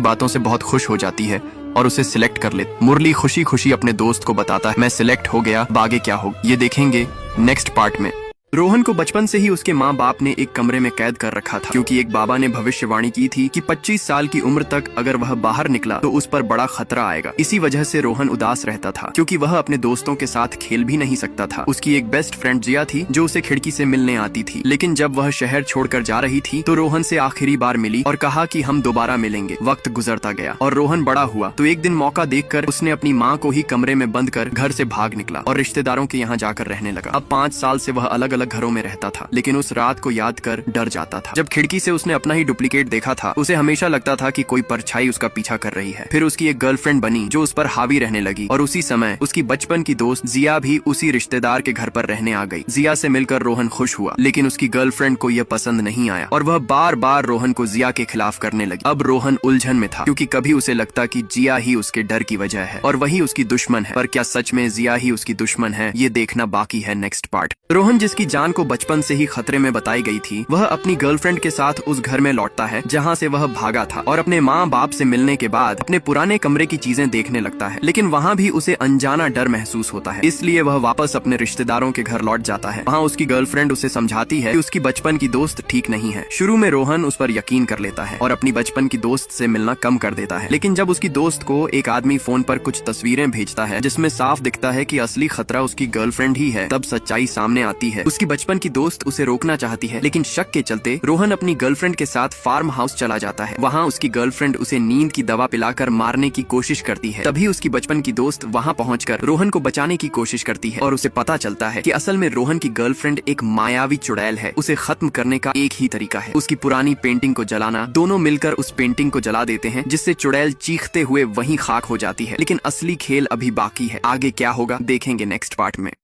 बातों से बहुत खुश हो जाती है और उसे सिलेक्ट कर ले। मुरली खुशी खुशी अपने दोस्त को बताता है मैं सिलेक्ट हो गया, अब आगे क्या होगा ये देखेंगे नेक्स्ट पार्ट में। रोहन को बचपन से ही उसके माँ बाप ने एक कमरे में कैद कर रखा था, क्योंकि एक बाबा ने भविष्यवाणी की थी कि 25 साल की उम्र तक अगर वह बाहर निकला तो उस पर बड़ा खतरा आएगा। इसी वजह से रोहन उदास रहता था, क्योंकि वह अपने दोस्तों के साथ खेल भी नहीं सकता था। उसकी एक बेस्ट फ्रेंड जिया थी जो उसे खिड़की से मिलने आती थी, लेकिन जब वह शहर छोड़कर जा रही थी तो रोहन से आखिरी बार मिली और कहा कि हम दोबारा मिलेंगे। वक्त गुजरता गया और रोहन बड़ा हुआ तो एक दिन मौका देखकर उसने अपनी माँ को ही कमरे में बंद कर घर से भाग निकला और रिश्तेदारों के यहाँ जाकर रहने लगा। अब 5 साल से वह अलग अलग घरों में रहता था, लेकिन उस रात को याद कर डर जाता था। जब खिड़की से उसने अपना ही डुप्लीकेट देखा था, उसे हमेशा लगता था कि कोई परछाई उसका पीछा कर रही है। फिर उसकी एक गर्लफ्रेंड बनी जो उस पर हावी रहने लगी और उसी समय उसकी बचपन की दोस्त जिया भी उसी रिश्तेदार के घर पर रहने आ गई। जिया से मिलकर रोहन खुश हुआ, लेकिन उसकी गर्लफ्रेंड को यह पसंद नहीं आया और वह बार बार रोहन को जिया के खिलाफ करने लगी। अब रोहन उलझन में था, क्योंकि कभी उसे लगता कि जिया ही उसके डर की वजह है और वही उसकी दुश्मन है, पर क्या सच में जिया ही उसकी दुश्मन है, ये देखना बाकी है नेक्स्ट पार्ट। रोहन जिसकी जान को बचपन से ही खतरे में बताई गई थी, वह अपनी गर्लफ्रेंड के साथ उस घर में लौटता है जहां से वह भागा था और अपने माँ बाप से मिलने के बाद अपने पुराने कमरे की चीजें देखने लगता है, लेकिन वहाँ भी उसे अनजाना डर महसूस होता है। इसलिए वह वापस अपने रिश्तेदारों के घर लौट जाता है। वहाँ उसकी गर्लफ्रेंड उसे समझाती है कि उसकी बचपन की दोस्त ठीक नहीं है। शुरू में रोहन उस पर यकीन कर लेता है और अपनी बचपन की दोस्त से मिलना कम कर देता है, लेकिन जब उसकी दोस्त को एक आदमी फोन पर कुछ तस्वीरें भेजता है जिसमें साफ दिखता है कि असली खतरा उसकी गर्लफ्रेंड ही है, तब सच्चाई सामने आती है। उसकी बचपन की दोस्त उसे रोकना चाहती है, लेकिन शक के चलते रोहन अपनी गर्लफ्रेंड के साथ फार्म हाउस चला जाता है। वहाँ उसकी गर्लफ्रेंड उसे नींद की दवा पिलाकर मारने की कोशिश करती है। तभी उसकी बचपन की दोस्त वहाँ पहुँचकर रोहन को बचाने की कोशिश करती है और उसे पता चलता है कि असल में रोहन की गर्लफ्रेंड एक मायावी चुड़ैल है। उसे खत्म करने का एक ही तरीका है, उसकी पुरानी पेंटिंग को जलाना। दोनों मिलकर उस पेंटिंग को जला देते हैं, जिससे चुड़ैल चीखते हुए वहीं खाक हो जाती है। लेकिन असली खेल अभी बाकी है, आगे क्या होगा देखेंगे नेक्स्ट पार्ट में।